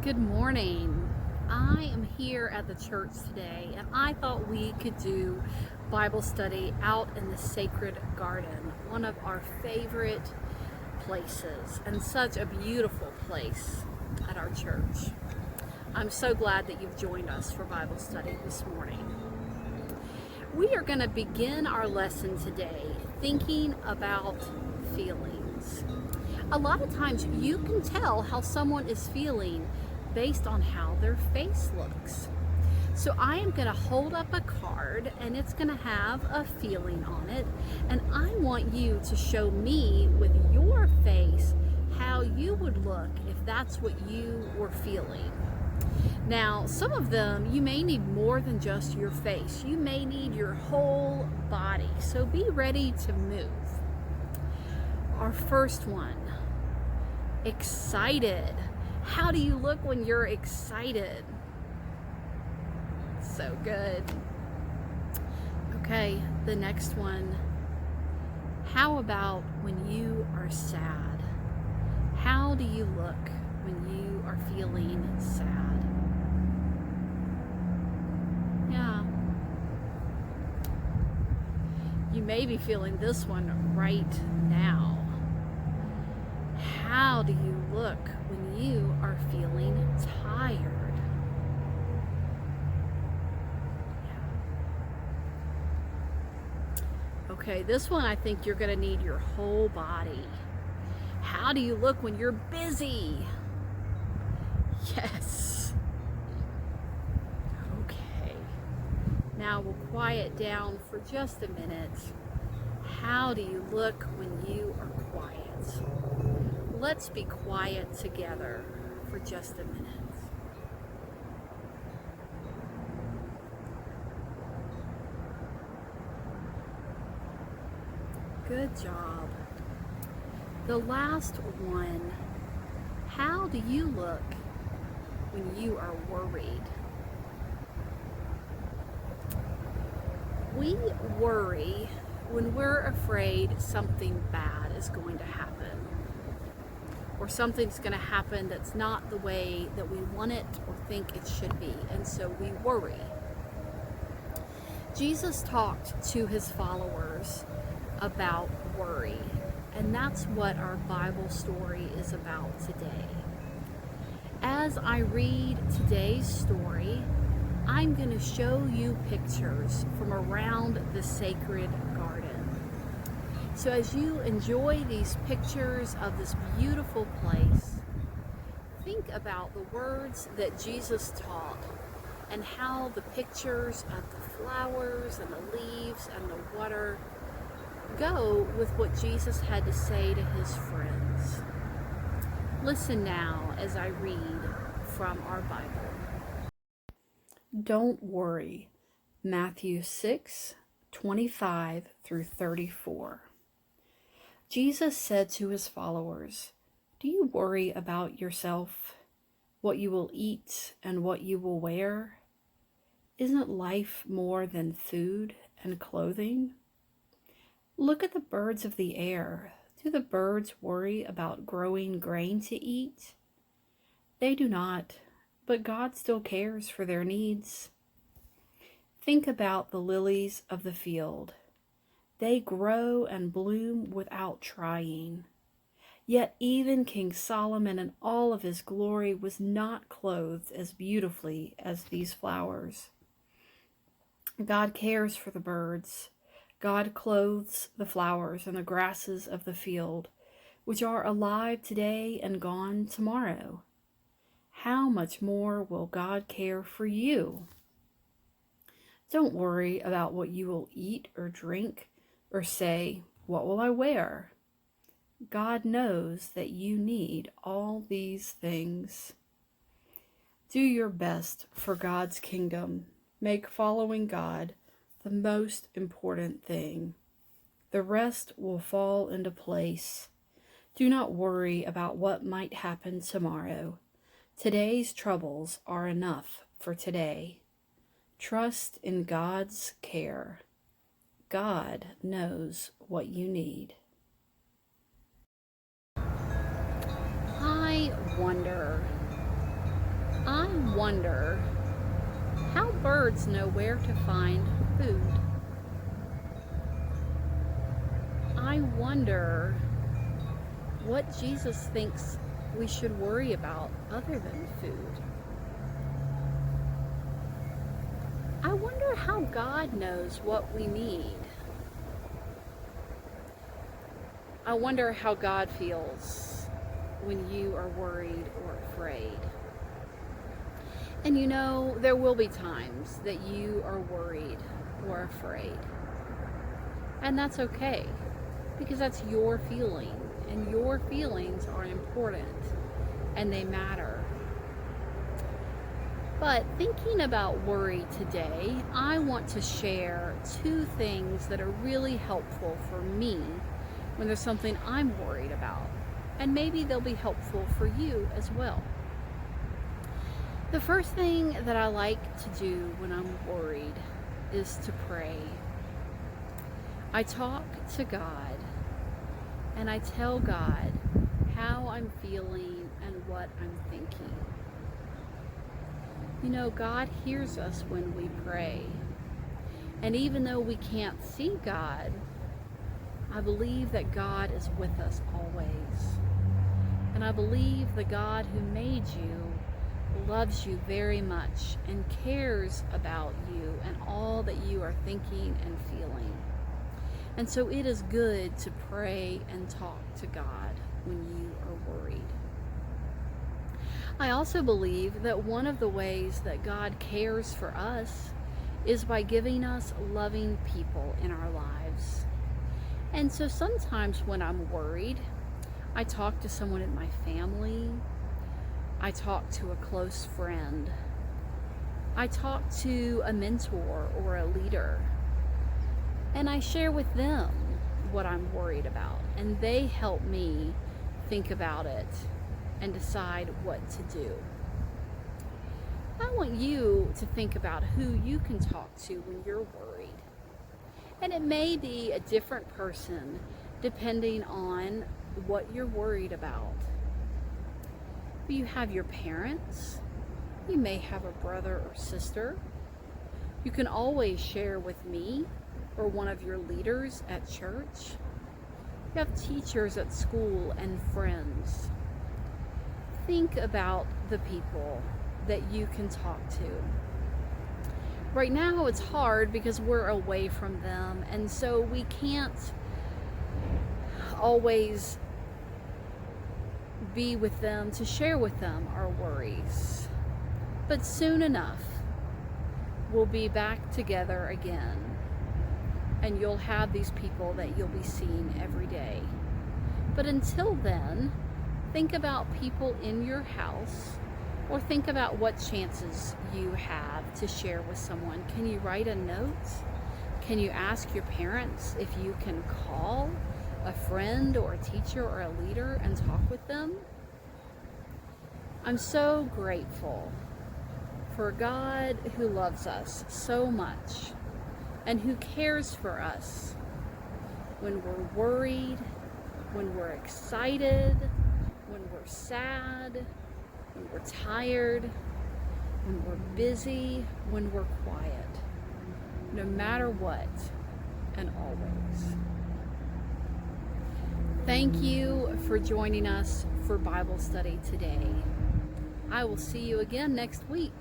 Good morning. I am here at the church today, and I thought we could do Bible study out in the sacred garden, one of our favorite places, and such a beautiful place at our church. I'm so glad that you've joined us for Bible study this morning. We are going to begin our lesson today thinking about feelings. A lot of times you can tell how someone is feeling based on how their face looks. So I am going to hold up a card and it's going to have a feeling on it, and I want you to show me with your face how you would look if that's what you were feeling. Now, some of them you may need more than just your face. You may need your whole body. So be ready to move. Our first one, excited. How do you look when you're excited? So good. Okay, the next one. How about when you are sad? How do you look when you are feeling sad? Yeah. You may be feeling this one right now. How do you look when you are feeling tired? Okay, this one I think you're going to need your whole body. How do you look when you're busy? Yes. Okay. Now we'll quiet down for just a minute. How do you look when you are quiet? Let's be quiet together for just a minute. Good job. The last one. How do you look when you are worried? We worry when we're afraid something bad is going to happen, or something's going to happen that's not the way that we want it or think it should be, and so we worry. Jesus talked to his followers about worry, and that's what our Bible story is about today. As I read today's story, I'm going to show you pictures from around the sacred garden. So as you enjoy these pictures of this beautiful place, think about the words that Jesus taught and how the pictures of the flowers and the leaves and the water go with what Jesus had to say to his friends. Listen now as I read from our Bible. Don't worry. Matthew 6:25 through 34. Jesus said to his followers, "Do you worry about yourself, what you will eat and what you will wear? Isn't life more than food and clothing? Look at the birds of the air. Do the birds worry about growing grain to eat? They do not, but God still cares for their needs. Think about the lilies of the field. They grow and bloom without trying. Yet even King Solomon in all of his glory was not clothed as beautifully as these flowers. God cares for the birds. God clothes the flowers and the grasses of the field, which are alive today and gone tomorrow. How much more will God care for you? Don't worry about what you will eat or drink, or say, 'What will I wear?' God knows that you need all these things. Do your best for God's kingdom. Make following God the most important thing. The rest will fall into place. Do not worry about what might happen tomorrow. Today's troubles are enough for today. Trust in God's care. God knows what you need." I wonder, wonder how birds know where to find food. I wonder what Jesus thinks we should worry about other than food. I wonder how God knows what we need. I wonder how God feels when you are worried or afraid. And you know, there will be times that you are worried or afraid. And that's okay, because that's your feeling, and your feelings are important, and they matter. But thinking about worry today, I want to share 2 things that are really helpful for me when there's something I'm worried about. And maybe they'll be helpful for you as well. The first thing that I like to do when I'm worried is to pray. I talk to God and I tell God how I'm feeling and what I'm thinking. You know, God hears us when we pray. And even though we can't see God, I believe that God is with us always. And I believe the God who made you loves you very much and cares about you and all that you are thinking and feeling. And so it is good to pray and talk to God when you are worried. I also believe that one of the ways that God cares for us is by giving us loving people in our lives. And so sometimes when I'm worried, I talk to someone in my family. I talk to a close friend. I talk to a mentor or a leader. And I share with them what I'm worried about. And they help me think about it and decide what to do. I want you to think about who you can talk to when you're worried. And it may be a different person depending on what you're worried about. You have your parents. You may have a brother or sister. You can always share with me or one of your leaders at church. You have teachers at school and friends. Think about the people that you can talk to. Right now it's hard because we're away from them, and so we can't always be with them to share with them our worries. But soon enough, we'll be back together again, and you'll have these people that you'll be seeing every day. But until then, think about people in your house, or think about what chances you have to share with someone. Can you write a note? Can you ask your parents if you can call a friend or a teacher or a leader and talk with them? I'm so grateful for a God who loves us so much and who cares for us when we're worried, when we're excited, when we're sad, when we're tired, when we're busy, when we're quiet, no matter what and always. Thank you for joining us for Bible study today. I will see you again next week.